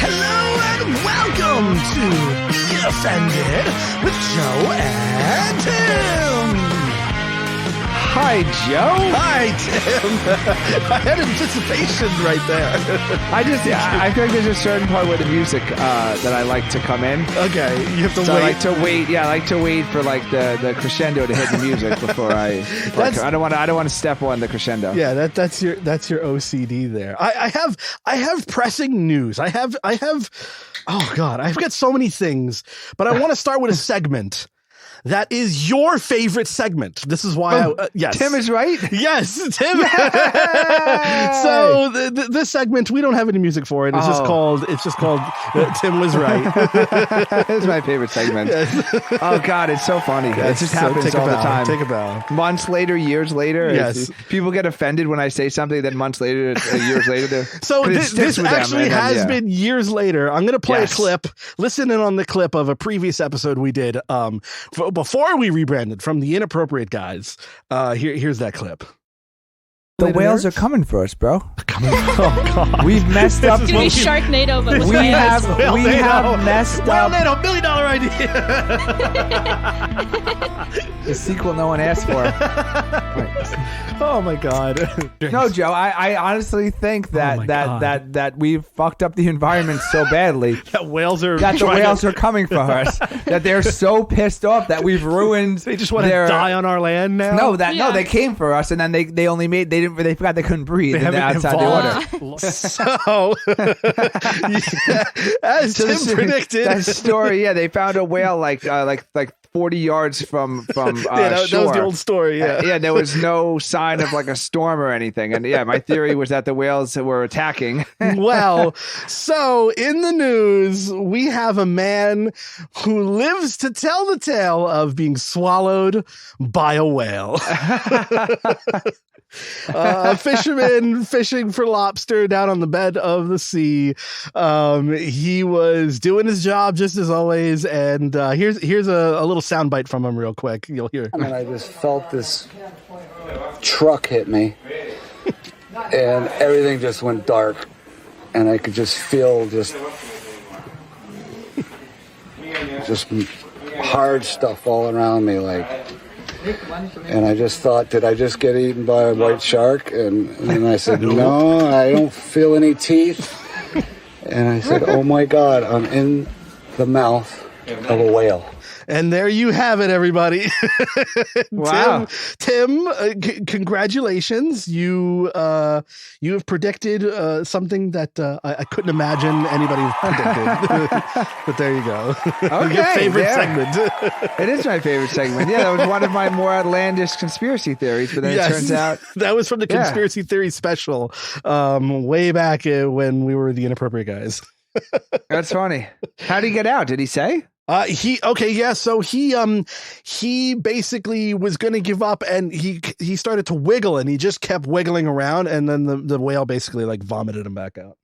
Hello and welcome to Be Offended with Joe and Tim. Hi, Joe. Hi, Tim. I had anticipation right there. I feel like there's a certain part with the music that I like to come in. Okay, you have to So wait. I like to wait. Yeah, I like to wait for like the crescendo to hit the music before I don't want to step on the crescendo. Yeah, that's your OCD there. I have pressing news. I have. Oh God, I've got so many things, but I want to start with a segment. That is your favorite segment. This is why yes. Tim is right. Yes, Tim. So this segment, we don't have any music for it. It's just called Tim Was Right. It's my favorite segment. Yes. Oh God, it's so funny. Yes, it just happens all the time. Take a bow. Months later, years later. Yes. People get offended when I say something. Then months later, years later. So this actually has been years later. I'm going to play a clip. Listen in on the clip of a previous episode we did. Before we rebranded from the Inappropriate Guys, here's that clip. The whales are coming for us, bro. Oh God, we've messed up. It's gonna be Sharknado, but with we have messed up. Whale-nado, $1 million idea. The sequel no one asked for. Oh my God. No, Joe, I honestly think that we've fucked up the environment so badly that the whales are coming for us. That they're so pissed off that we've ruined. They just want to die on our land now. No, they came for us, and then they forgot they couldn't breathe outside the order. So, as Tim predicted, that story, they found a whale like 40 yards from shore. That was the old story. Yeah, there was no sign of like a storm or anything, and my theory was that the whales were attacking. Well, so in the news, we have a man who lives to tell the tale of being swallowed by a whale. A fisherman fishing for lobster down on the bed of the sea. He was doing his job just as always, and here's a little soundbite from him real quick. You'll hear. And I just felt this truck hit me, and everything just went dark, and I could just feel just hard stuff all around me, and I just thought, did I just get eaten by a white shark? And then I said, no, I don't feel any teeth. And I said, oh my God, I'm in the mouth of a whale. And there you have it, everybody. Wow, Tim, congratulations! You have predicted something that I couldn't imagine anybody predicted. But there you go. Okay, your favorite segment. It is my favorite segment. Yeah, that was one of my more outlandish conspiracy theories. But then it turns out that was from the conspiracy theory special, way back when we were the Inappropriate Guys. That's funny. How did he get out? Did he say? So he basically was going to give up, and he started to wiggle, and he just kept wiggling around, and then the whale basically like vomited him back out.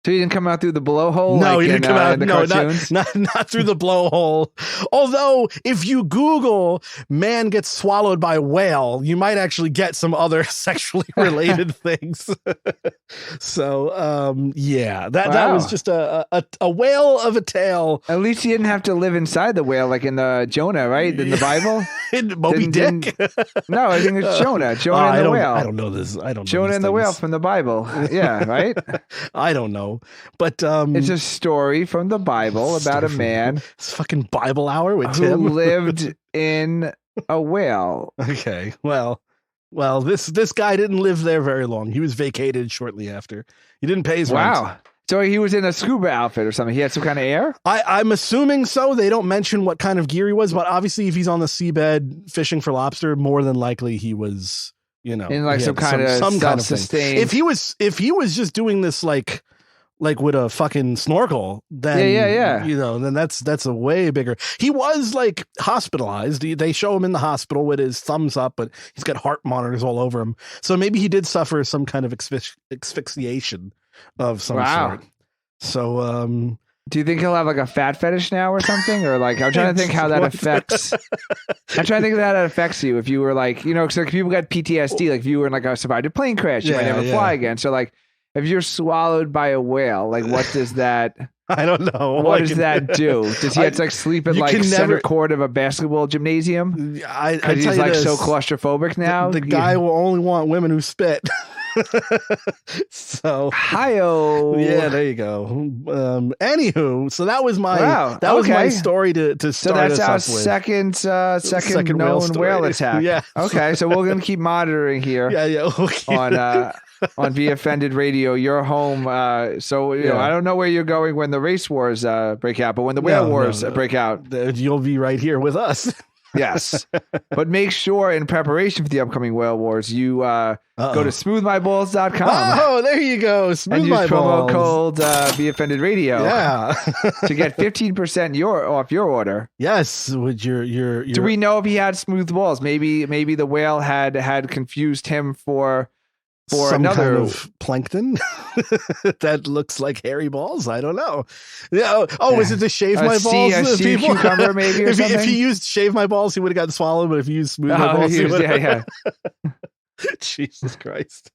So he didn't come out through the blowhole? No, he didn't come out. No, cartoons? not through the blowhole. Although, if you Google "man gets swallowed by whale," you might actually get some other sexually related things. So, that was just a whale of a tale. At least he didn't have to live inside the whale, like in the Jonah, right? In the Bible, in Moby Dick. No, I think it's Jonah. Jonah and the whale. I don't know this. I don't know Jonah and the whale from the Bible. Yeah, right. I don't know. But it's a story from the Bible about a man. It's fucking Bible hour with who Tim. lived in a whale. Okay, well, this guy didn't live there very long. He was vacated shortly after. He didn't pay his rent. Wow. So he was in a scuba outfit or something. He had some kind of air? I'm assuming so. They don't mention what kind of gear he was, but obviously if he's on the seabed fishing for lobster, more than likely he was, in like some kind of self-sustained. If he was just doing this like with a fucking snorkel, then then that's a way bigger. He was like hospitalized. They show him in the hospital with his thumbs up, but he's got heart monitors all over him. So maybe he did suffer some kind of asphyxiation of some sort. So do you think he'll have like a fat fetish now or something? Or like, I'm trying to think how that affects. I'm trying to think of how that affects you. If you were like, because like people got PTSD, like if you were in like a survived a plane crash, you might never fly again. So like, if you're swallowed by a whale, like what does that? I don't know. What does that do? Does he have to like sleep in like center court of a basketball gymnasium? Because he's like so claustrophobic now. The guy will only want women who spit. So hi-oh. Yeah, there you go. Anywho, so that was my was my story to start. So that's our second known whale attack. Yeah. Okay, so we're gonna keep monitoring here. On Be Offended Radio, your home. So you know, I don't know where you're going when the race wars break out, but when the whale wars break out, you'll be right here with us. Yes, but make sure in preparation for the upcoming whale wars, you go to smoothmyballs.com. Oh, there you go. And use promo code Be Offended Radio. Yeah, to get 15% off your order. Yes, with your. Do we know if he had smooth balls? Maybe the whale had confused him for some another kind of plankton that looks like hairy balls. I don't know. Yeah. Oh, is it to shave my balls? A sea cucumber, maybe, or something? If he used shave my balls, he would have gotten swallowed. But if he used smooth my balls, he would have. Jesus Christ.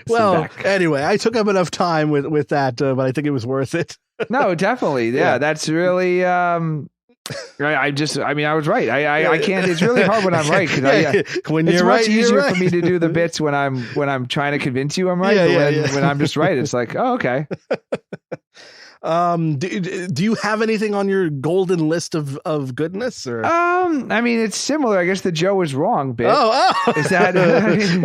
Well, anyway, I took up enough time with that, but I think it was worth it. No, definitely. Yeah, that's really. I was right. I can't. It's really hard when I'm right because when it's you're much right, easier for me to do the bits when I'm trying to convince you I'm right. When I'm just right, it's like, oh, okay. Do you have anything on your golden list of goodness? Or I mean, it's similar. I guess the Joe is wrong bit. Oh. Is that? Wait.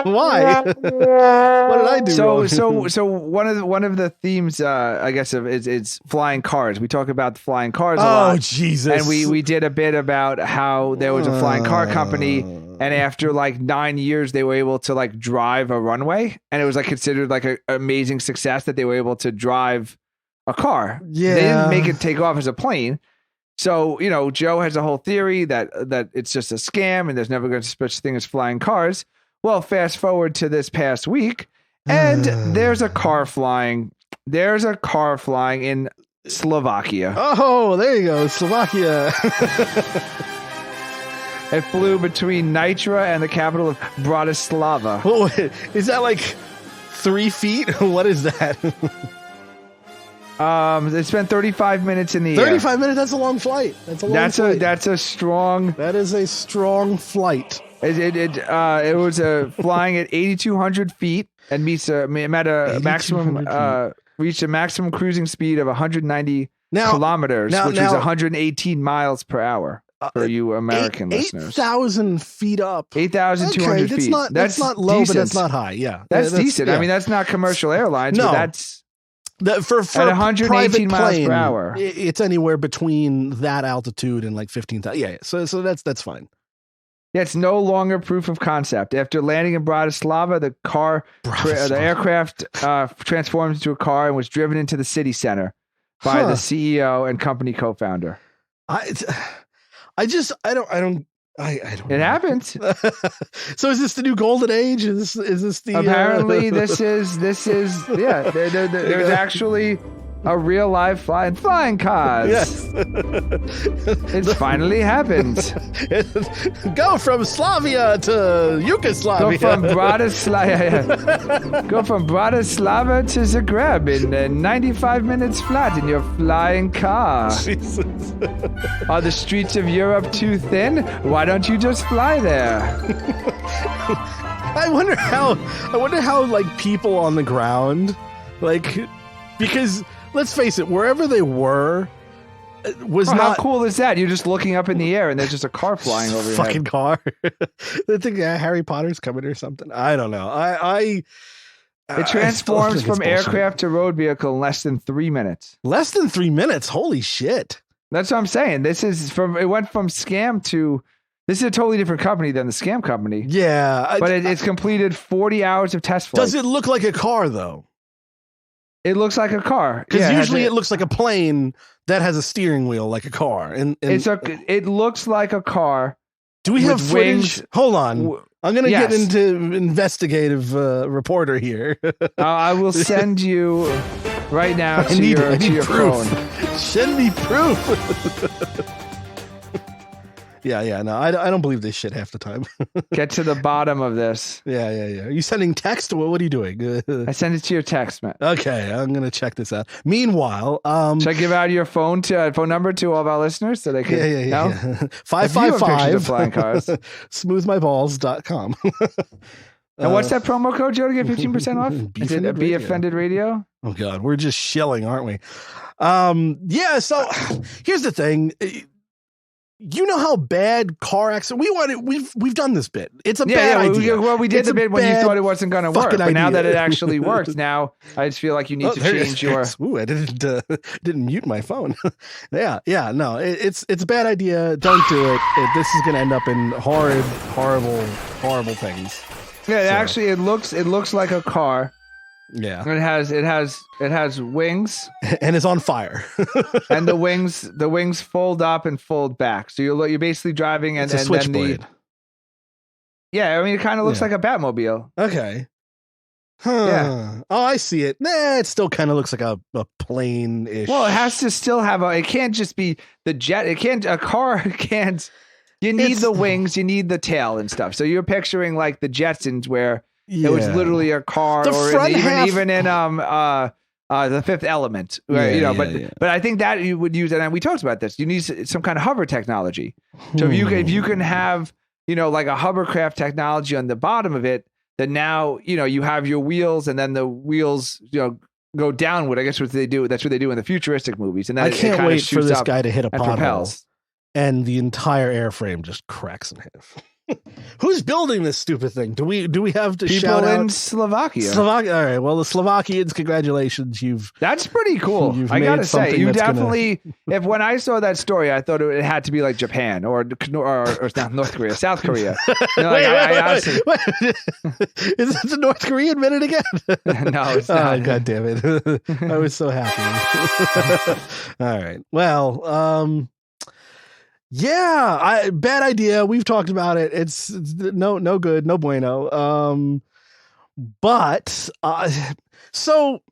Why? What did I do? So one of the themes, I guess, it's flying cars. We talk about the flying cars a lot. Oh, Jesus! And we did a bit about how there was a flying car company, and after like 9 years, they were able to like drive a runway, and it was like considered like an amazing success that they were able to drive a car. Yeah, they didn't make it take off as a plane. So, you know, Joe has a whole theory that it's just a scam and there's never going to be such a thing as flying cars. Well, fast forward to this past week, and there's a car flying. There's a car flying in Slovakia. Oh, there you go, Slovakia. It flew between Nitra and the capital of Bratislava. Oh, is that like 3 feet? What is that? They spent 35 minutes in the air. 35 minutes? That's a long flight. That's a strong. That is a strong flight. It was flying at 8,200 feet and reached a maximum cruising speed of 190 kilometers, which is 118 miles per hour. For you American listeners, 8,000 feet up, 8,200 feet. That's not low, decent. But that's not high. Yeah, that's decent. Yeah. I mean, that's not commercial airlines. No, but that's for at 118 miles per hour. It's anywhere between that altitude and like 15,000. Yeah. So that's fine. Yeah, it's no longer proof of concept. After landing in Bratislava, the aircraft transformed into a car and was driven into the city center by the CEO and company co-founder. I don't. It happens. So is this the new golden age? Is this the? Apparently, this is. Yeah, there's actually a real live flying cars. Yes, it's finally happened. Go from Slavia to Yugoslavia. Go from Bratislava to Zagreb in 95 minutes flat in your flying car. Jesus. Are the streets of Europe too thin? Why don't you just fly there? I wonder how like people on the ground, like, because let's face it, wherever they were was not. How cool is that? You're just looking up in the air and there's just a car flying over your fucking head. Car. They think Harry Potter's coming or something. I don't know. It transforms from aircraft to road vehicle in less than 3 minutes. Less than 3 minutes? Holy shit. That's what I'm saying. It went from scam to, this is a totally different company than the scam company. Yeah. But it's completed 40 hours of test flights. Does it look like a car though? It looks like a car. Because usually it looks like a plane that has a steering wheel like a car. And it looks like a car. Do we have footage? Hold on. I'm going to get into investigative reporter here. I will send you right now to your proof. phone. Send me proof. Yeah. No, I don't believe this shit half the time. Get to the bottom of this. Yeah. Are you sending text? What are you doing? I send it to your text, man. Okay, I'm gonna check this out. Meanwhile, should I give out your phone number to all of our listeners so they can? Yeah. 555 flying cars. smoothmyballs.com. And what's that promo code, Joe, to get 15% off? Is it Be Offended Radio? Oh God, we're just shilling, aren't we? Yeah. So here's the thing. You know how bad car accident we've done this bit. It's a bad idea. Well, we did the bit when you thought it wasn't going to work, but now that it actually works, now I just feel like you need to change your. Ooh, I didn't mute my phone. Yeah. No, it's a bad idea. Don't do it. This is going to end up in horrible things. Yeah, actually, it looks like a car. Yeah, it has wings, and it's on fire. And the wings fold up and fold back, so you're basically driving, and it's a switchblade. Yeah, I mean, it kind of looks like a Batmobile. Okay. Huh. Yeah. Oh, I see it. Nah, it still kind of looks like a plane-ish. Well, it has to still have it can't just be the jet. A car can't. You need the wings, you need the tail and stuff. So you're picturing like the Jetsons where it was literally a car, even in the Fifth Element, right? But I think that you would use it, and we talked about this. You need some kind of hover technology. So if you can have like a hovercraft technology on the bottom of it, then now you have your wheels, and then the wheels go downward. I guess what they do. That's what they do in the futuristic movies. And then I can't wait for this guy to hit a pothole. Propels. And the entire airframe just cracks in half. Who's building this stupid thing? Do we have to people shout out in Slovakia? All right. Well, the Slovakians, congratulations. That's pretty cool. I gotta say, you definitely. If when I saw that story, I thought it had to be like Japan or not North Korea, South Korea. Wait. Is it the North Korean minute again? No, it's not. Oh, God damn it! I was so happy. All right. Well. Yeah, bad idea. We've talked about it. It's no good, no bueno. But so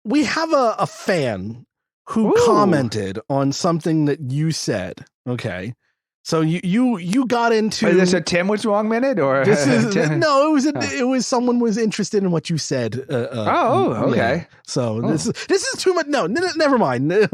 we have a fan who commented on something that you said. Okay. So you got into. Is this a Tim was wrong minute or this is no? It was someone was interested in what you said. Okay. Yeah. So this is too much. No, never mind. No.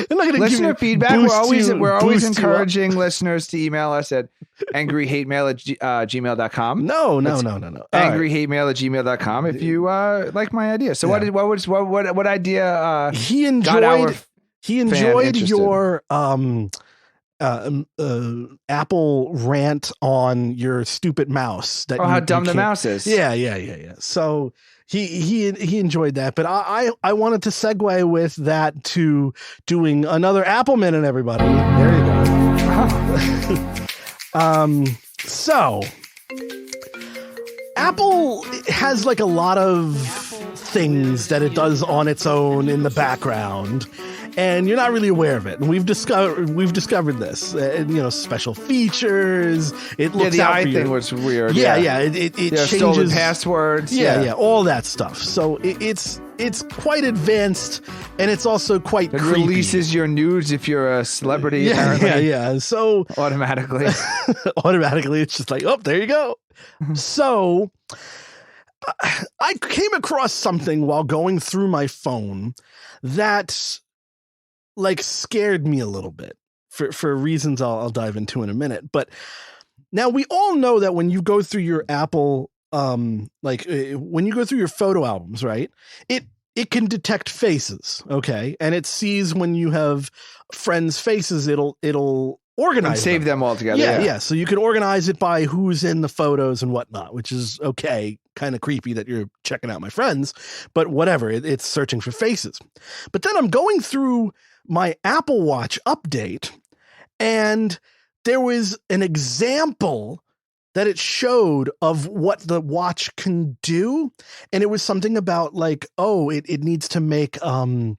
Listener feedback. We're always encouraging listeners to email us at angryhatemail@gmail.com. No. Angryhatemail@gmail.com if you like my idea. So what idea? He enjoyed your Apple rant on your stupid mouse. How dumb the mouse is. Yeah. So he enjoyed that, but I wanted to segue with that to doing another Apple Minute, everybody. There you go. So Apple has like a lot of things that it does on its own in the background, and you're not really aware of it. And we've discovered this. Special features. It looks the out eye for thing you. was weird. Yeah. It changes stolen passwords. Yeah, all that stuff. So it's quite advanced, and it's also quite creepy. Releases your nudes if you're a celebrity. Yeah. So automatically, it's just like, oh, there you go. So I came across something while going through my phone that like scared me a little bit for reasons I'll dive into in a minute. But now we all know that when you go through your Apple, when you go through your photo albums, right, it can detect faces. Okay. And it sees when you have friends' faces, it'll organize and save them all together. Yeah. So you can organize it by who's in the photos and whatnot, which is okay. Kind of creepy that you're checking out my friends, but whatever. It's searching for faces. But then I'm going through my Apple Watch update, and there was an example that it showed of what the watch can do. And it was something about like, it needs to make a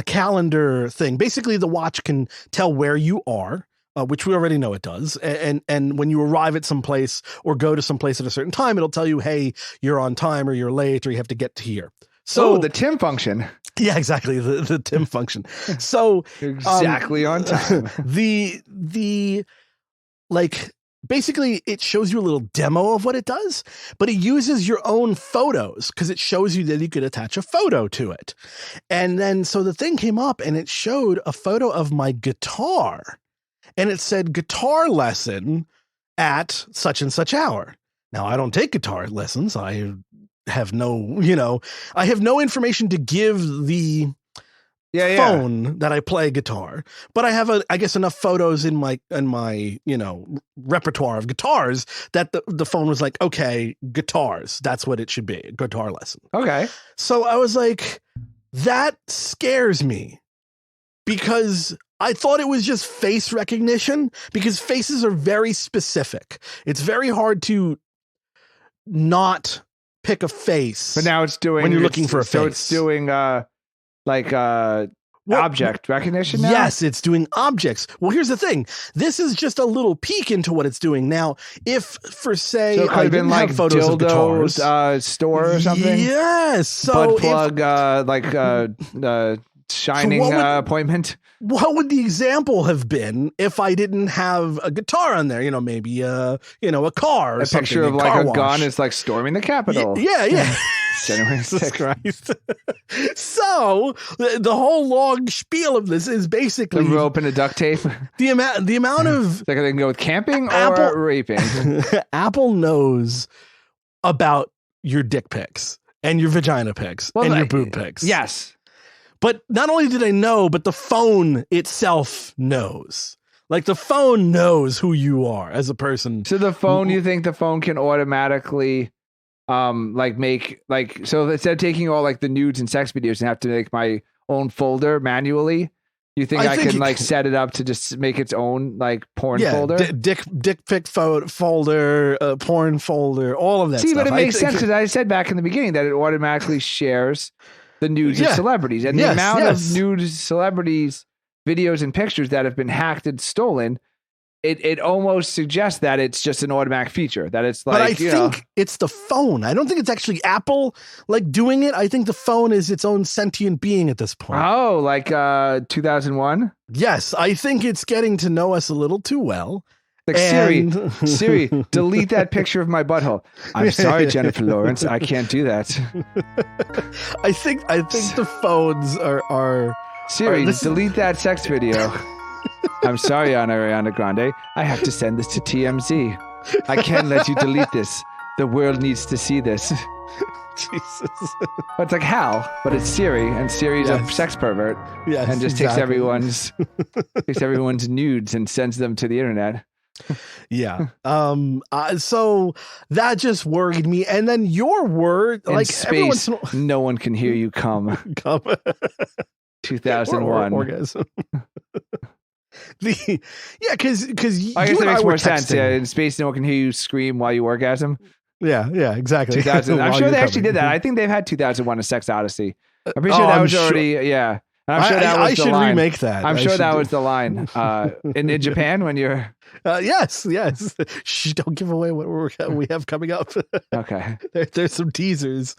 calendar thing. Basically, the watch can tell where you are, which we already know it does. And when you arrive at some place or go to some place at a certain time, it'll tell you, hey, you're on time or you're late or you have to get to here. So the Tim function. Yeah, exactly. The Tim function. So exactly on time. The like basically it shows you a little demo of what it does, but it uses your own photos because it shows you that you could attach a photo to it. And then so the thing came up and it showed a photo of my guitar and it said guitar lesson at such and such hour. Now I don't take guitar lessons. I have no information to give the phone that I play guitar, but I have I guess enough photos in my repertoire of guitars that the phone was like, okay, guitars, that's what it should be, guitar lesson. Okay. So I was like, that scares me because I thought it was just face recognition because faces are very specific. It's very hard to not pick a face. But now it's doing when you're looking for a face. So it's doing object recognition now? Yes, it's doing objects. Well, here's the thing. This is just a little peek into what it's doing. Now, if for say so it could have been like photos dildos, of guitars, store or something. Yes. So butt plug, shining appointment. What would the example have been if I didn't have a guitar on there? Maybe a car or a something. Picture of like a gun is like storming the Capitol. Yeah. Jesus Christ. So the whole long spiel of this is basically the rope and the duct tape. The amount of like they can go with camping or raping. Apple knows about your dick pics and your vagina pics and your boob pics. Yes. But not only do they know, but the phone itself knows. Like the phone knows who you are as a person. So the phone, you think the phone can automatically so instead of taking all like the nudes and sex videos and have to make my own folder manually, you think I can set it up to just make its own like porn folder? Dick pic folder, porn folder, all of that stuff. But it makes sense because I said back in the beginning that it automatically shares the nudes of celebrities, and the amount of nude celebrities, videos and pictures that have been hacked and stolen, it almost suggests that it's just an automatic feature, that it's like, but I think it's the phone. I don't think it's actually Apple like doing it. I think the phone is its own sentient being at this point. Oh, like 2001? Yes, I think it's getting to know us a little too well. Like Siri, delete that picture of my butthole. I'm sorry, Jennifer Lawrence, I can't do that. I think the phones are Siri, delete that sex video. I'm sorry, Ariana Grande. I have to send this to TMZ. I can't let you delete this. The world needs to see this. Jesus. But it's like Hal, but it's Siri, and Siri's a sex pervert. Yes, and just takes everyone's nudes and sends them to the internet. Yeah. So that just worried me. And then your word, in like space, no one can hear you come. 2001 orgasm. Because I guess that makes more sense. Yeah, in space, no one can hear you scream while you orgasm. Yeah, exactly. 2000. I'm sure they actually did that. I think they've had 2001: A Sex Odyssey. I'm pretty sure that was already. Yeah. I'm sure that was the line. I should remake that. I'm sure that was the line. In Japan when you're. Yes. Shh, don't give away what we have coming up. Okay. There's some teasers.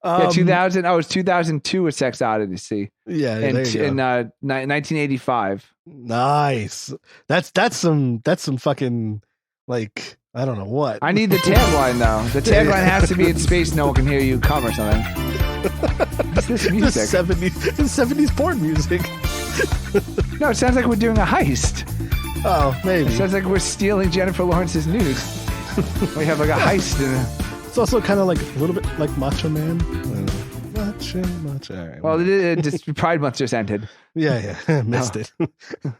2000. Oh, it was 2002: A Sex Odyssey. Yeah. In 1985. Nice. That's some fucking like I don't know what. I need the tagline though. The tagline has to be in space. No one can hear you come or something. What's this music? 70s porn music. No, it sounds like we're doing a heist. Oh, maybe. It sounds like we're stealing Jennifer Lawrence's nudes. We have like a heist. It's also kind of like a little bit like Macho Man. Macho. All right. Well, Pride Month just ended. Yeah. Missed it.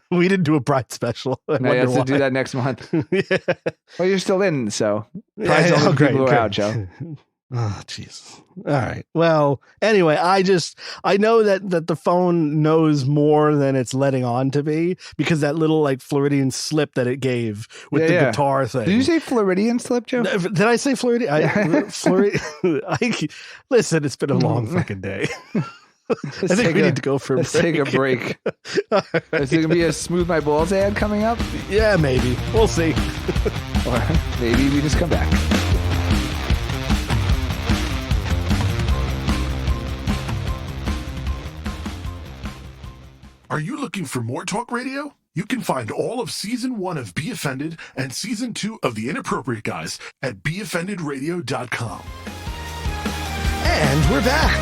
We didn't do a Pride special. No, you have to do that next month. Yeah. Well, you're still in, so Pride's only people who are out, Joe. Oh, jeez. All right. Well, anyway, I know that the phone knows more than it's letting on to be because that little like Floridian slip that it gave with the guitar thing. Did you say Floridian slip, Joe? Did I say Floridian? Listen, it's been a long fucking day. I think we need to go for a break. Let's take a break. Is there going to be a Smooth My Balls ad coming up? Yeah, maybe. We'll see. Or maybe we just come back. Are you looking for more talk radio? You can find all of Season 1 of Be Offended and Season 2 of The Inappropriate Guys at BeOffendedRadio.com. And we're back.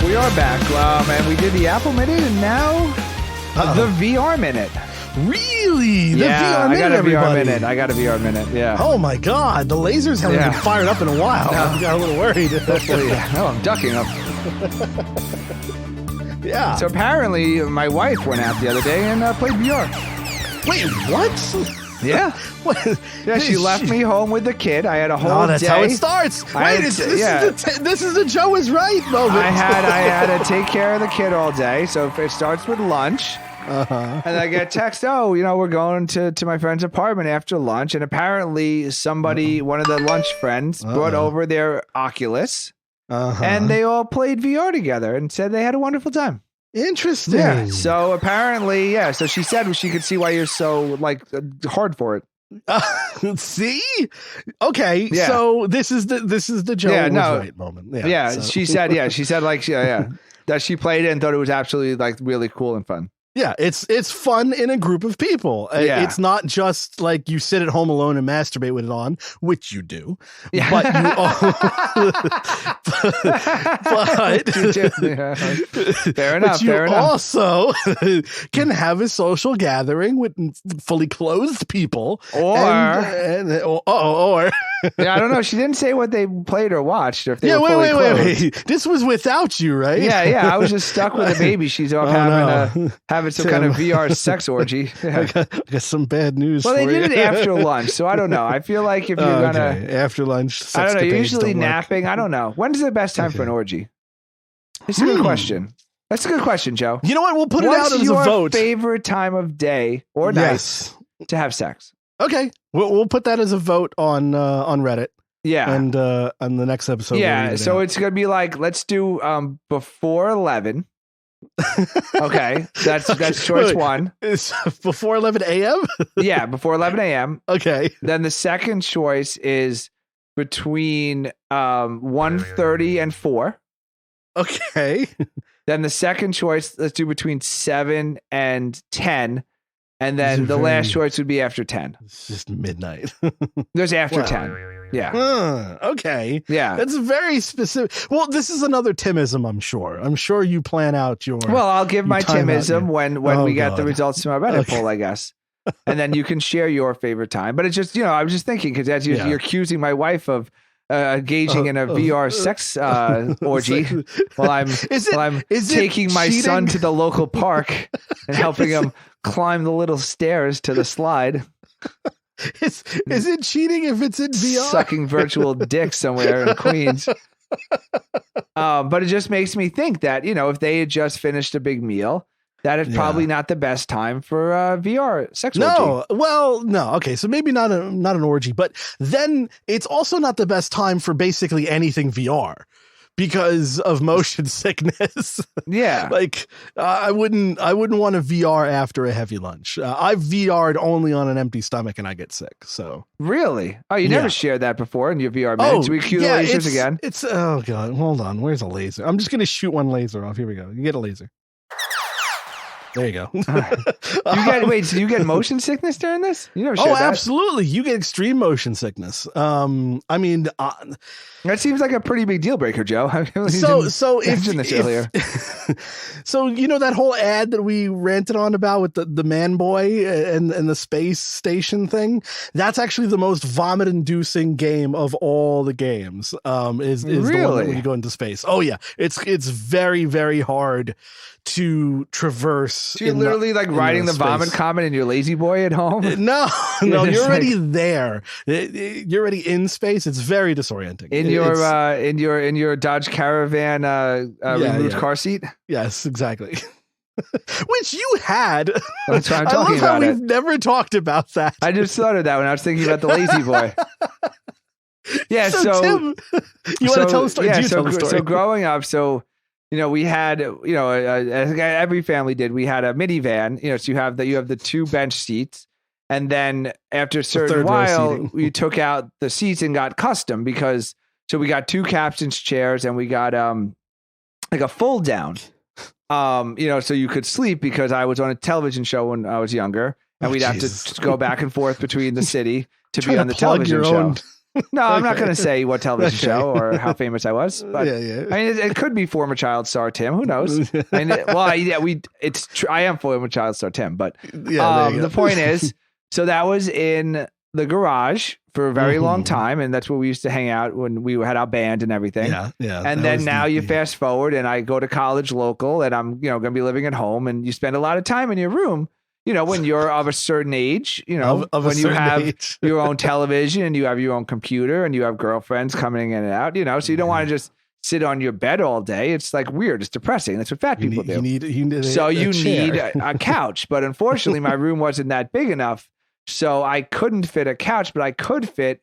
We are back, and we did the Apple Minute, and now the VR Minute. Really? The VR Minute, I got a everybody. VR Minute. I got a VR Minute, yeah. Oh, my God. The lasers haven't been fired up in a while. No. I got a little worried. Hopefully. No, I'm ducking them. Yeah. So apparently, my wife went out the other day and played VR. Wait, what? Yeah. What? Yeah, she left me home with the kid. I had a whole that's day. how it starts. This is the Joe is right moment. I had to take care of the kid all day. So it starts with lunch. Uh-huh. And I get text, we're going to my friend's apartment after lunch. And apparently somebody, one of the lunch friends, brought over their Oculus. And they all played VR together and said they had a wonderful time. Interesting. Yeah. So apparently, so she said she could see why you're so hard for it. See? Okay. Yeah. So this is the Joe was right moment. Yeah. So. She said that she played it and thought it was absolutely really cool and fun. Yeah, it's fun in a group of people. Yeah. It's not just like you sit at home alone and masturbate with it on, which you do. Yeah. But fair enough. You also can have a social gathering with fully clothed people, or yeah, I don't know. She didn't say what they played or watched, or if they were fully clothed. Wait. This was without you, right? Yeah. I was just stuck with a baby. She's off having some kind of VR sex orgy. I got some bad news. Well, for they did you. it after lunch, so I don't know. I feel like if you're gonna after lunch, I don't know. Usually napping. I don't know. When's the best time for an orgy? It's a good question. That's a good question, Joe. You know what? We'll put it out as a vote. What's your favorite time of day or night to have sex? Okay, we'll put that as a vote on Reddit. Yeah, and on the next episode. Yeah, so it's gonna be let's do before 11. Okay, that's choice one. It's before 11 a.m. Yeah, before 11 a.m. Okay. Then the second choice is between 1:30 and 4. Okay. Then the second choice, let's do between 7 and 10. And then the last choice would be after 10. It's just midnight. There's after 10. Yeah. Okay. Yeah. That's very specific. Well, this is another Timism, I'm sure. I'm sure you plan out your. Well, I'll give my Timism when we get the results to my Reddit poll, I guess. And then you can share your favorite time. But it's just, I was just thinking, because as you're accusing my wife of engaging in a VR sex orgy while I'm taking my son to the local park and helping him climb the little stairs to the slide. Is it cheating if it's in VR? Sucking virtual dick somewhere in Queens. But it just makes me think that, if they had just finished a big meal, that is probably not the best time for VR sex orgy. No. Okay, so maybe not an orgy, but then it's also not the best time for basically anything VR because of motion sickness. Yeah, I wouldn't want to VR after a heavy lunch. I've VR'd only on an empty stomach and I get sick. So really, you never shared that before in your VR minutes. We cue the lasers again. It's oh god, hold on. Where's a laser? I'm just gonna shoot one laser off. Here we go. You get a laser. There you go. So you get motion sickness during this? You never shared that? Absolutely. You get extreme motion sickness. I mean, that seems like a pretty big deal breaker, Joe. So earlier. So that whole ad that we ranted on about with the man boy and the space station thing, that's actually the most vomit-inducing game of all the games. Is really? The one when you go into space. Oh yeah, it's very, very hard to traverse. So you're literally riding the vomit comet in your lazy boy at home? No, you're already there. You're already in space. It's very disorienting. In your Dodge Caravan removed car seat? Yes, exactly. Which you had. That's what I'm talking about. We've never talked about that. I just thought of that when I was thinking about the lazy boy. Yeah, so Tim, you want to tell the story? Yeah, so growing up, we had, every family did. We had a minivan, so you have the two bench seats. And then after a certain while, we took out the seats and got custom so we got two captain's chairs and we got a fold down. So you could sleep because I was on a television show when I was younger, and we'd have to go back and forth between the city to be on the television show. No, I'm not going to say what television show or how famous I was, but I mean, it could be former child star Tim. Who knows? I mean, I am former child star Tim, but the point is, so that was in the garage for a very long time, and that's where we used to hang out when we had our band and everything. Yeah. And then now you fast forward, and I go to college local, and I'm going to be living at home, and you spend a lot of time in your room. When you're of a certain age, when you have your own television and you have your own computer and you have girlfriends coming in and out, so you don't want to just sit on your bed all day. It's like weird. It's depressing. That's what fat people do. You need a couch. But unfortunately, my room wasn't that big enough. So I couldn't fit a couch, but I could fit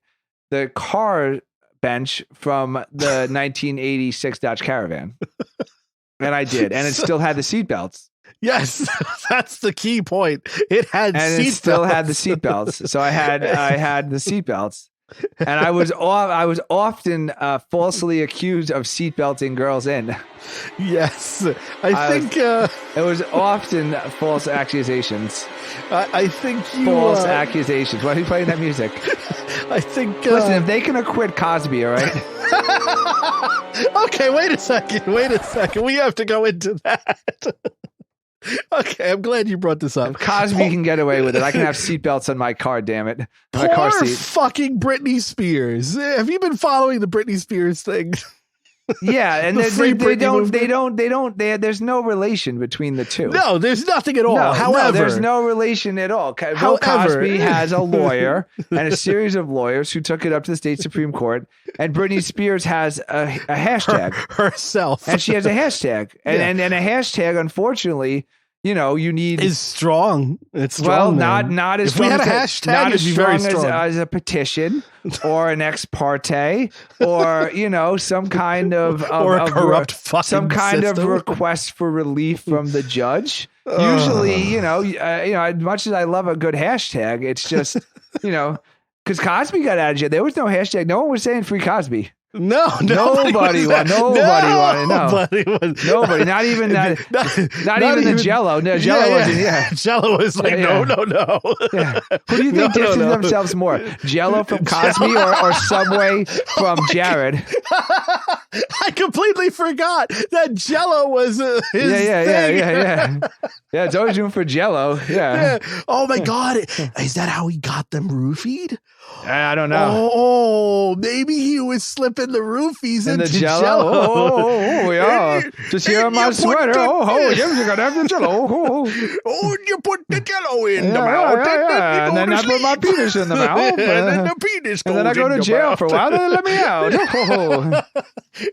the car bench from the 1986 Dodge Caravan. And I did. And it still had the seatbelts. Yes, that's the key point. It had and seat it still belts. had the seatbelts. So I had the seatbelts, and I was often falsely accused of seatbelting girls in. Yes, I think it was often false accusations. I think false accusations. Why are you playing that music? I think. Listen, if they can acquit Cosby, all right. Okay, wait a second. We have to go into that. Okay, I'm glad you brought this up. If Cosby can get away with it, I can have seatbelts on my car, damn it. My Poor car seat. Fucking Brittney Spears. Have you been following the Brittney Spears thing? Yeah, and there's no relation between the two. No, there's nothing at all. However, there's no relation at all. Bill Cosby has a lawyer and a series of lawyers who took it up to the state Supreme Court, and Brittney Spears has a hashtag herself, and she has a hashtag, and a hashtag, unfortunately. You need is strong. It's strong. Well, not as if we had a hashtag, not as strong as a petition or an ex parte or some kind of or a corrupt fucking some kind system. of request for relief from the judge. Usually, as much as I love a good hashtag, it's just because Cosby got out of jail. There was no hashtag. No one was saying free Cosby. No, nobody wanted. Nobody, not even that. Not even the Jello. No, Jello wasn't. Yeah, Jello was like, no. Yeah. Who do you think distances themselves more, Jello from Cosby or Subway from Jared? I completely forgot that Jello was his thing. Yeah. It's always room for Jello. Yeah. Oh my God, is that how he got them roofied? I don't know. Oh, maybe he was slipping the roofies into the Jello. Oh, yeah. Just here on my sweater. You're gonna have the Jello. Oh, you put the Jello in the mouth. And then I put my penis in the mouth. And then the penis goes in the mouth. And then I go to jail for a while. Then they let me out.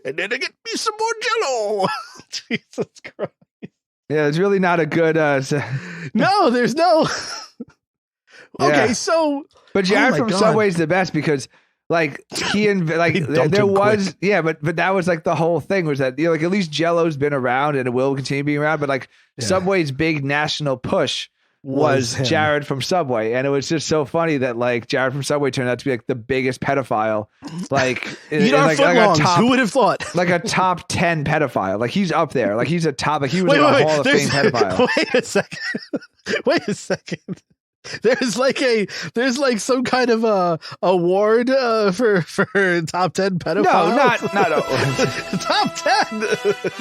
And then I get me some more Jello. Jesus Christ. Yeah, it's really not a good. No, there's no. Okay, so. But Jared from Subway is the best because, he and there was but that was the whole thing was that at least Jello's been around and it will continue being around, but Subway's big national push was Jared from Subway, and it was just so funny that Jared from Subway turned out to be the biggest pedophile. Who would have thought? A top 10 pedophile. He's up there. He was a Hall of Fame pedophile. Wait a second. There's some kind of award for top 10 pedophiles. No, not top 10.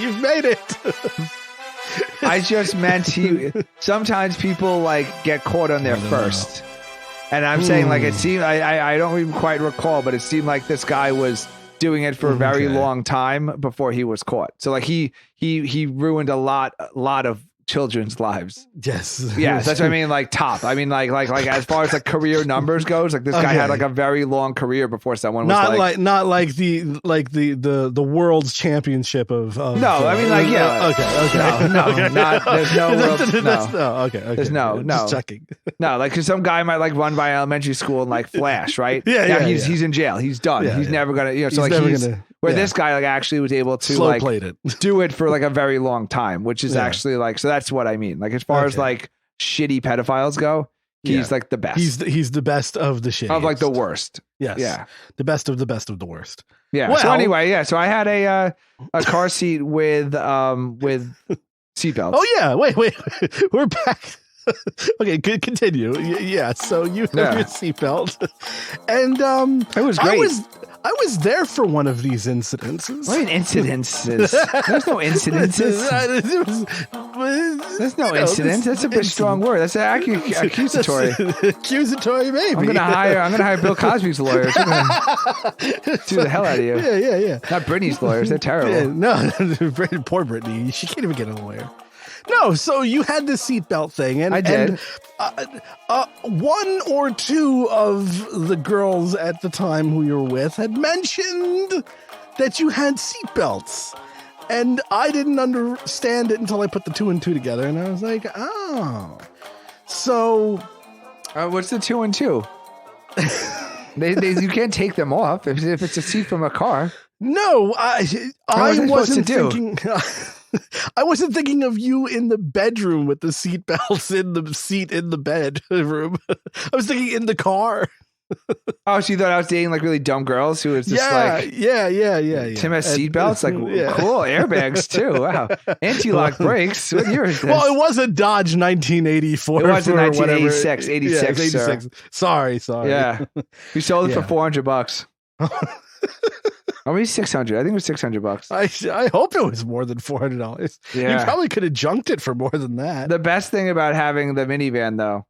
You've made it. I just meant sometimes people get caught on their first. And I'm saying it seemed I don't even quite recall, but it seemed like this guy was doing it for a very long time before he was caught. So he ruined a lot of children's lives. Yes. Yeah, that's what I mean. Top. I mean, as far as career numbers goes, this guy had a very long career before someone was not like the world's championship of. No, I mean Okay. No. There's no world. No. Okay. There's no. Just checking. No, because some guy might run by elementary school and flash, right? He's in jail. He's done. He's never gonna. Where this guy actually was able to slow played it, do it for a very long time, which is actually so that's what I mean. As far as shitty pedophiles go, he's the best. He's the best of the shit. Of the worst. Yes. Yeah. The best of the worst. Yeah. Well, so anyway, so I had a car seat with seatbelts. Oh yeah, wait, we're back. Okay, continue. Yeah, so you have your seatbelt, and it was great. I was there for one of these incidences. What incidences? There's no incidences. There's no incidents. That's a bit strong word. That's accusatory. Accusatory, maybe. I'm gonna hire Bill Cosby's lawyers. Sue the hell out of you. Yeah. Not Brittney's lawyers. They're terrible. Yeah, no, poor Brittney. She can't even get a lawyer. No, so you had the seatbelt thing, and I did. And, one or two of the girls at the time who you were with had mentioned that you had seatbelts, and I didn't understand it until I put the 2 and 2 together, and I was like, oh, so what's the 2 and 2? You can't take them off if it's a seat from a car. No, I wasn't thinking. I wasn't thinking of you in the bedroom with the seatbelts in the seat in the bedroom. I was thinking in the car. Oh, so you thought I was dating like really dumb girls who was just yeah. Tim has seatbelts, like cool airbags too. Wow, anti-lock brakes. What year is this? Well, it was a Dodge 1984. It was a 1986, 86. Yeah, 86. Sorry. Yeah, we sold it for $400. Or maybe 600. I think it was $600. I hope it was more than $400. Yeah. You probably could have junked it for more than that. The best thing about having the minivan, though,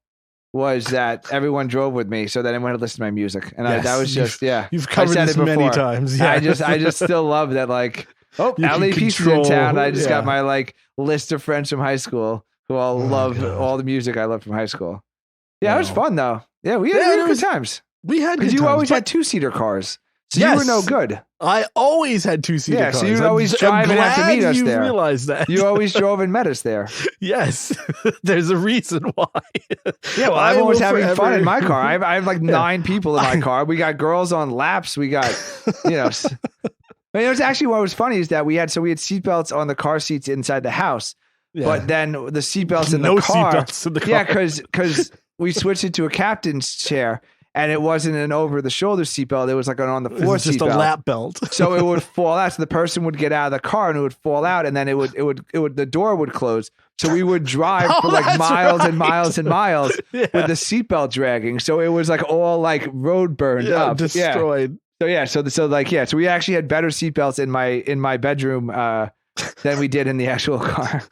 was that everyone drove with me, so that anyone had listened to my music, and that was just You've covered this many times. Yeah. I just still love that. Like, LAP's in town. I just got my like list of friends from high school who all love all the music I loved from high school. Yeah, it was fun though. Yeah, we had good times. We had because you always had 2-seater cars. So you were no good. I always had 2-seater cars. So you'd always drive and have to meet us there. You realized that. You always drove and met us there. Yes. There's a reason why. Yeah, well, I'm always having fun in my car. I have like 9 people in my car. We got girls on laps. We got, It's actually what was funny is that we had seatbelts on the car seats inside the house. Yeah. But then the seatbelts in the car. No seatbelts in the car. Yeah, because we switched it to a captain's chair. And it wasn't an over-the-shoulder seatbelt. It was like an on-the-floor seatbelt. Just a lap belt. So it would fall out. So the person would get out of the car and it would fall out, and then the door would close. So we would drive for like miles and miles and miles with the seatbelt dragging. So it was like all like road burned up, destroyed. So we actually had better seatbelts in my bedroom than we did in the actual car.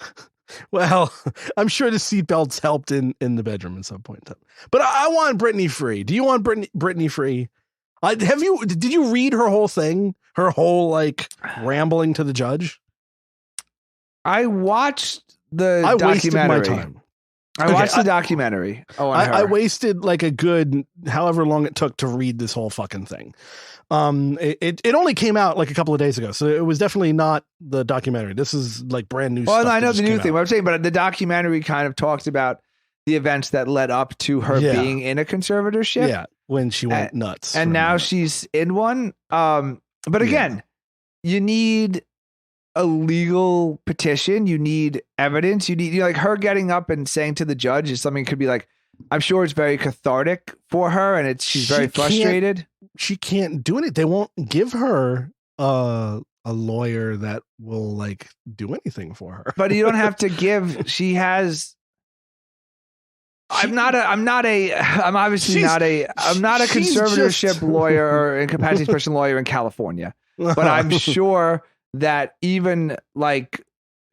Well, I'm sure the seatbelts helped in the bedroom at some point in time. But I want Brittney free. Do you want Brittney free? Did you read her whole thing? Her whole like rambling to the judge? I watched the documentary. Wasted my time. I watched the documentary. I wasted like a good however long it took to read this whole fucking thing. It only came out like a couple of days ago, so it was definitely not the documentary. This is like brand new stuff. Well, I know the new thing. What I'm saying, but the documentary kind of talks about the events that led up to her being in a conservatorship. Yeah, when she went nuts. And now she's in one. But again, you need a legal petition. You need evidence. You need like her getting up and saying to the judge is something could be like, I'm sure it's very cathartic for her, and she's very frustrated. She can't do it. They won't give her a lawyer that will like do anything for her. But you don't have to give. She has. I'm not a conservatorship lawyer or incapacitated person lawyer in California, but I'm sure that even like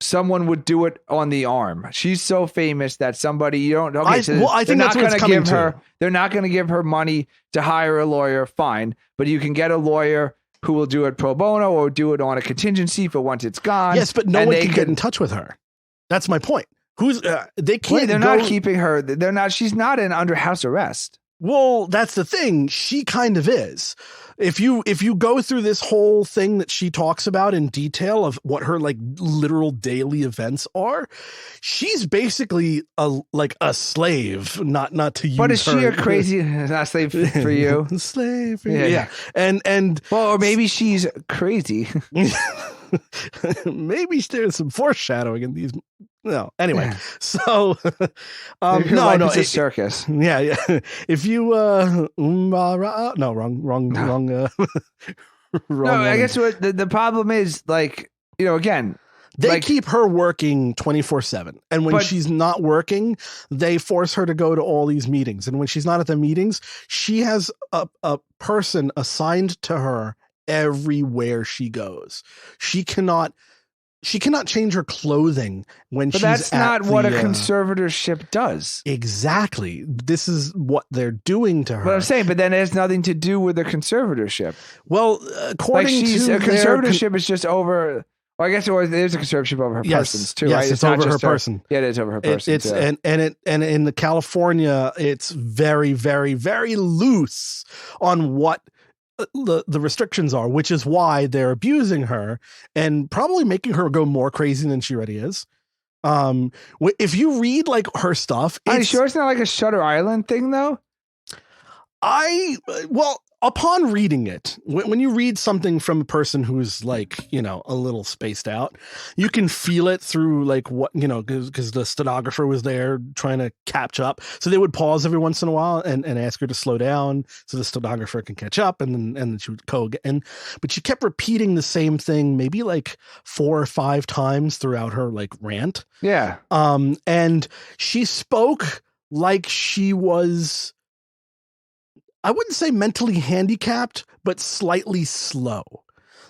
someone would do it on the arm. She's so famous that somebody you don't. Okay, I think that's what it's coming to. They're not going to give her money to hire a lawyer. Fine, but you can get a lawyer who will do it pro bono or do it on a contingency for once it's gone. Yes, but no one can get in touch with her. That's my point. They can't. They're not keeping her. They're not. She's not under house arrest. Well, that's the thing. She kind of is. If you go through this whole thing that she talks about in detail of what her like literal daily events are, she's basically a slave. Not to use. But is she a crazy not slave for you? Slave for you. Yeah. And well, or maybe she's crazy. Maybe there's some foreshadowing in these. No, anyway, so it's a circus. Yeah. If you wrong. No, I guess what the problem is, like, again, They keep her working 24/7. And when she's not working, they force her to go to all these meetings. And when she's not at the meetings, she has a person assigned to her everywhere she goes. She cannot change her clothing when she's at But that's not what a conservatorship does. Exactly. This is what they're doing to her. But I'm saying, but then it has nothing to do with a conservatorship. Well, according to a conservatorship is just over. Well, I guess there's a conservatorship over her persons too, right? It's over her person. Yeah, it is over her person. And in the California, it's very, very, very loose on what the restrictions are, which is why they're abusing her and probably making her go more crazy than she already is. If you read like her stuff, are you sure it's not like a Shutter Island thing though? Upon reading it, when you read something from a person who's like, you know, a little spaced out, you can feel it through like what, you know, because the stenographer was there trying to catch up. So they would pause every once in a while and ask her to slow down so the stenographer can catch up. And then she would go again. But she kept repeating the same thing, maybe like 4 or 5 times throughout her like rant. Yeah. And she spoke like she was, I wouldn't say mentally handicapped, but slightly slow.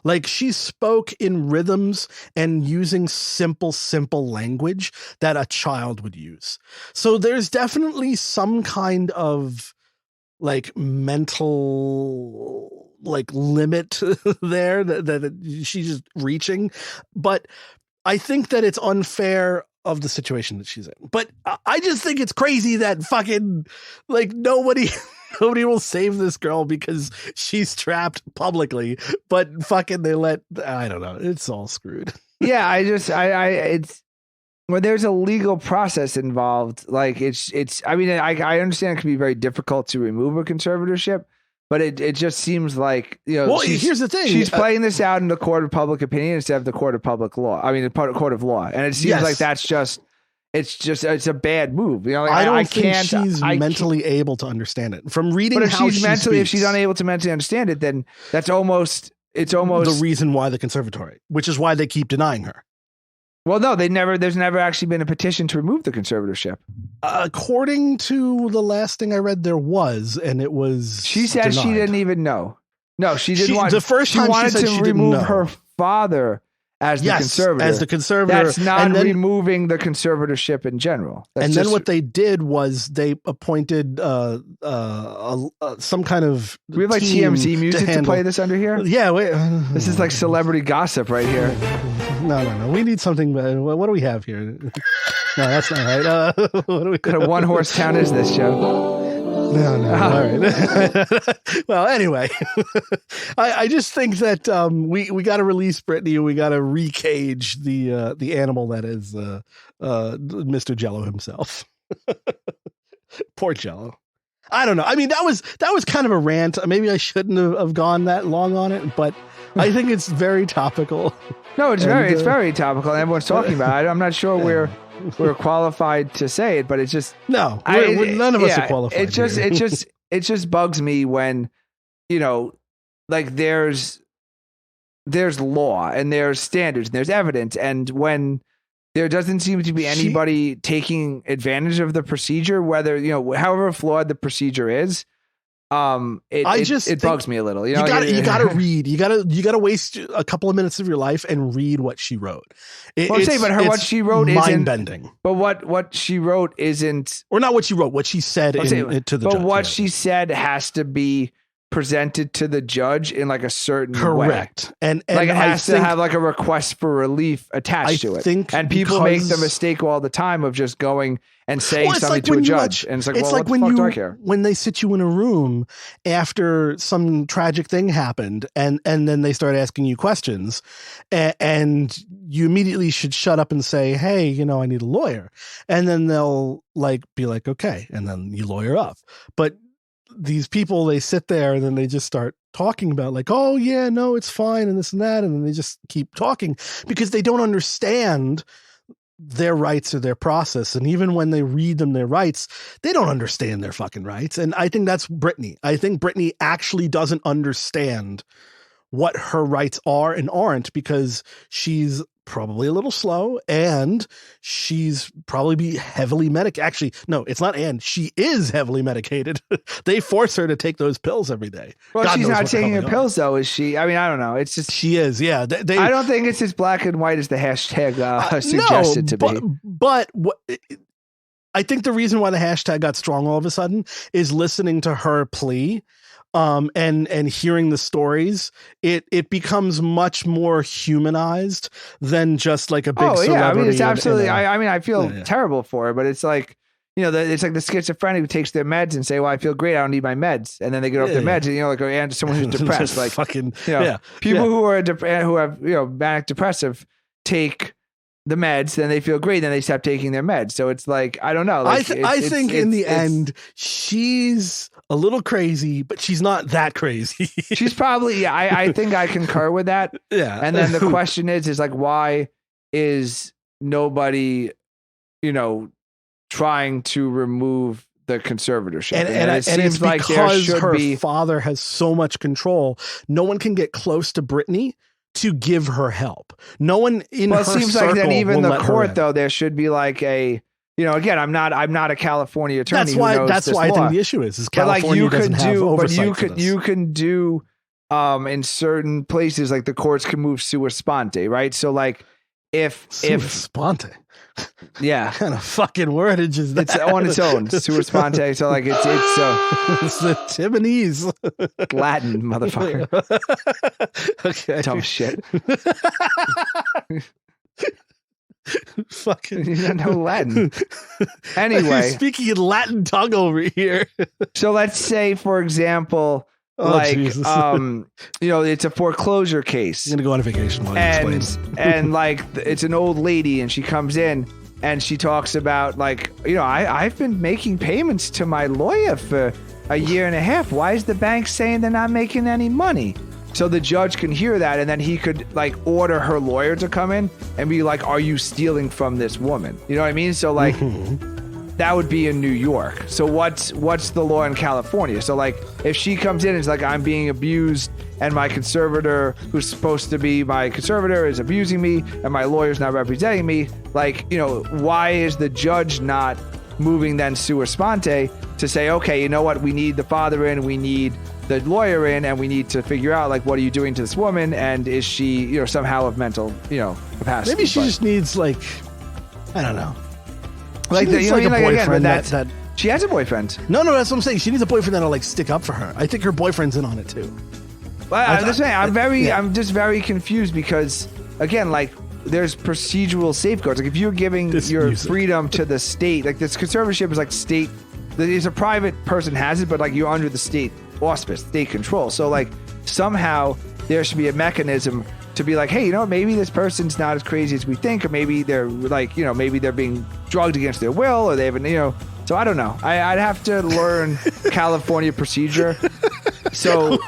Like she spoke in rhythms and using simple language that a child would use. So there's definitely some kind of like mental like limit there that she's just reaching. But I think that it's unfair of the situation that she's in. But I just think it's crazy that fucking like nobody will save this girl because she's trapped publicly, but fucking I don't know. It's all screwed. Yeah. It's when there's a legal process involved, like I mean, I understand it can be very difficult to remove a conservatorship, but it just seems like, you know, well, here's the thing. She's playing this out in the court of public opinion instead of the court of public law. I mean, the court of law. And it seems like that's just, it's a bad move. You know, like, I don't think she's mentally able to understand it from reading. But if if she's unable to mentally understand it, then it's almost the reason why the conservatory, which is why they keep denying her. Well, no, there's never actually been a petition to remove the conservatorship. According to the last thing I read, there was, and it was. She said denied. She didn't even know. No, she didn't want. The first time she wanted she said to she remove didn't know. her father as the conservator. As the conservator. That's not removing the conservatorship in general. Then what they did was they appointed some kind of. We have like TMZ music to play this under here. Yeah, wait. This is like celebrity gossip right here. No. We need something. What do we have here? No, that's not right. What do we? What kind of one-horse town is this, Joe? No. All right. Well, anyway, I just think that we got to release Brittney and we got to recage the animal that is Mr. Jello himself. Poor Jello. I don't know. I mean, that was kind of a rant. Maybe I shouldn't have gone that long on it, but I think it's very topical. No, it's very topical. And everyone's talking about it. I'm not sure we're qualified to say it, but it's just none of us are qualified. It just bugs me when, you know, like there's law and there's standards and there's evidence, and when there doesn't seem to be anybody taking advantage of the procedure, whether, you know, however flawed the procedure is. It bugs me a little. You know, you gotta read. You gotta waste a couple of minutes of your life and read what she wrote. What she wrote isn't mind-bending. But what she wrote isn't, or not what she wrote. What she said to the judge. But what she said has to be presented to the judge in like a certain way. Correct. And like it has to have like a request for relief attached to it. And people make the mistake all the time of just going and saying something to a judge. And it's like, well, what the fuck do I care? When they sit you in a room after some tragic thing happened and then they start asking you questions and you immediately should shut up and say, hey, you know, I need a lawyer. And then they'll like be like, okay. And then you lawyer up. But these people, they sit there and then they just start talking about like, oh yeah, no, it's fine. And this and that. And then they just keep talking because they don't understand their rights or their process. And even when they read them, their rights, they don't understand their fucking rights. And I think that's Brittney. I think Brittney actually doesn't understand what her rights are and aren't because she's probably a little slow, and she's probably be heavily medicated. Actually, no, it's not. And she is heavily medicated. They force her to take those pills every day. Well, she's not taking her pills though, is she? I mean, I don't know. It's just she is. Yeah, I don't think it's as black and white as the hashtag suggested to be. But I think the reason why the hashtag got strong all of a sudden is listening to her plea. And hearing the stories, it becomes much more humanized than just like a big celebrity. I mean, it's absolutely. I mean, I feel terrible for her, but it's like, it's like the schizophrenic who takes their meds and say, "Well, I feel great. I don't need my meds," and then they get off their meds, and and someone who's depressed, like fucking people who are who have manic depressive take the meds, then they feel great, then they stop taking their meds. So it's like, I don't know. Like, I think in the end, she's a little crazy, but she's not that crazy. She's probably, I think I concur with that. Yeah. And then the question is like, why is nobody, trying to remove the conservatorship? And it seems like because her father has so much control, no one can get close to Brittney to give her help. No one in her circle. Well, it seems like then even the court, though, there should be like a, again, I'm not a California attorney. That's why I think the issue is California doesn't have oversight for this. You can do in certain places, like the courts can move sua sponte, right? So like if sponte. Yeah. What kind of fucking wordage is that? It's on its own. Sua sponte. So like it's the Tibonese Latin, motherfucker. Okay. Dumb shit. Fucking you don't know Latin. Anyway. Speaking in Latin tongue over here. So let's say, for example, it's a foreclosure case. I'm gonna go on a vacation while you explain. And like it's an old lady, and she comes in and she talks about like, I've been making payments to my lawyer for a year and a half. Why is the bank saying they're not making any money? So the judge can hear that, and then he could like order her lawyer to come in and be like, "Are you stealing from this woman?" You know what I mean? So like. That would be in New York. So what's the law in California? So like if she comes in and is like, I'm being abused and my conservator, who's supposed to be my conservator, is abusing me and my lawyer's not representing me, like, why is the judge not moving then sua sponte to say, okay, you know what, we need the father in, we need the lawyer in, and we need to figure out like, what are you doing to this woman, and is she somehow of mental capacity? Maybe she just needs like, I don't know. Like, a boyfriend that she has a boyfriend. No, that's what I'm saying. She needs a boyfriend that'll like stick up for her. I think her boyfriend's in on it too. Well, I'm just saying, I'm just very confused because, again, like there's procedural safeguards. Like if you're giving your freedom to the state, like this conservatorship is like state. It's a private person has it, but like you're under the state auspice, state control. So like somehow there should be a mechanism to be like, hey, maybe this person's not as crazy as we think, or maybe they're like, maybe they're being drugged against their will, or they haven't, so I don't know. I'd have to learn California procedure. So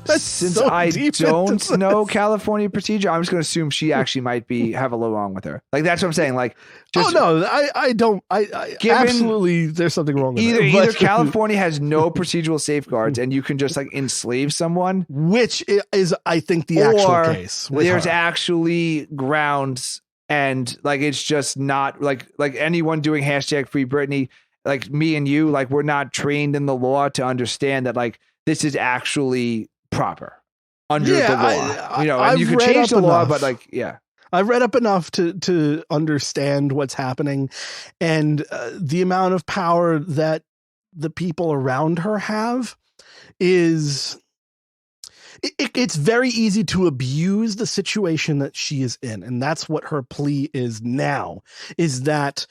since I don't know California procedure, I'm just going to assume she actually might have a little wrong with her. Like, that's what I'm saying. Like, I don't. Absolutely, there's something wrong with either California has no procedural safeguards and you can just like enslave someone, which is, I think, the actual case. There's actually grounds, and like it's just not like anyone doing hashtag Free Brittney, like me and you, like we're not trained in the law to understand that like this is actually proper under the law. And you can change the law, but like, yeah. I've read up enough to understand what's happening, and the amount of power that the people around her have is it's very easy to abuse the situation that she is in. And that's what her plea is now, is that,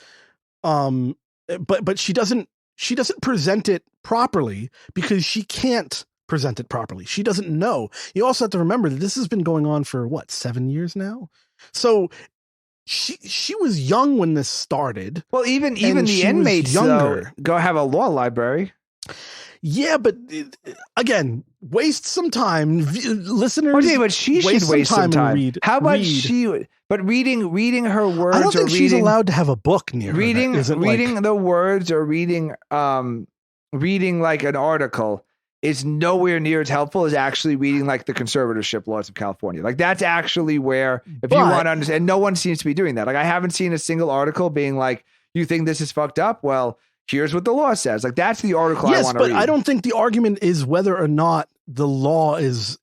but she doesn't present it properly because she can't present it properly. She doesn't know. You also have to remember that this has been going on for 7 years now. So she was young when this started. Well, even the inmates younger go have a law library. Yeah, but again, waste some time, listeners. Okay, but she should waste some time. Read, how about she? But reading her words. I don't think she's allowed to have a book near her. Reading the words or reading like an article is nowhere near as helpful as actually reading like the conservatorship laws of California. Like that's actually where, if you want to understand, no one seems to be doing that. Like I haven't seen a single article being like, you think this is fucked up? Well, here's what the law says. Like that's the article I want to read. Yes, but I don't think the argument is whether or not the law is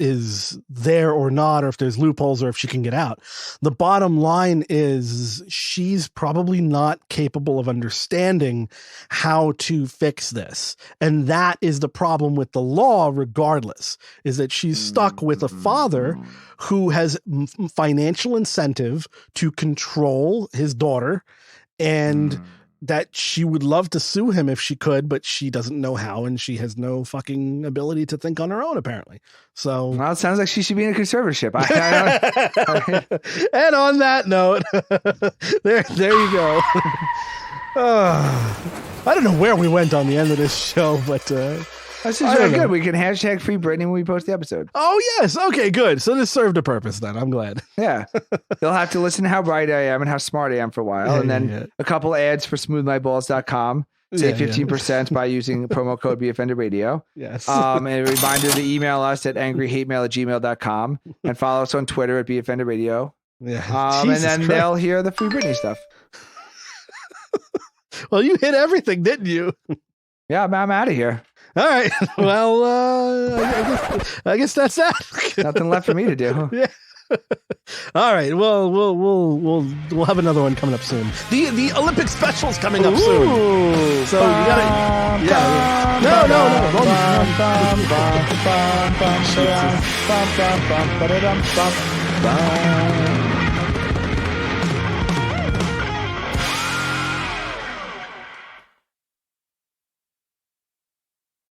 there or not, or if there's loopholes or if she can get out. The bottom line is she's probably not capable of understanding how to fix this. And that is the problem with the law, regardless, is that she's stuck with a father who has financial incentive to control his daughter, and that she would love to sue him if she could, but she doesn't know how, and she has no fucking ability to think on her own, apparently. So, well, it sounds like she should be in a conservatorship. And on that note, there you go. I don't know where we went on the end of this show, but this is really good. We can hashtag free Brittney when we post the episode. Oh, yes. Okay, good. So this served a purpose then. I'm glad. Yeah. They'll have to listen to how bright I am and how smart I am for a while. And then a couple ads for smoothmyballs.com. Save 15% by using promo code BeOffendedRadio. Yes. And a reminder to email us at angryhatemail@gmail.com and follow us on Twitter at BeOffendedRadio. Yeah. And then they'll hear the free Brittney stuff. Well, you hit everything, didn't you? Yeah, I'm out of here. All right. Well, I guess that's that. Nothing left for me to do. Yeah. All right. Well, we'll have another one coming up soon. The Olympic special's coming up soon. So you gotta. No.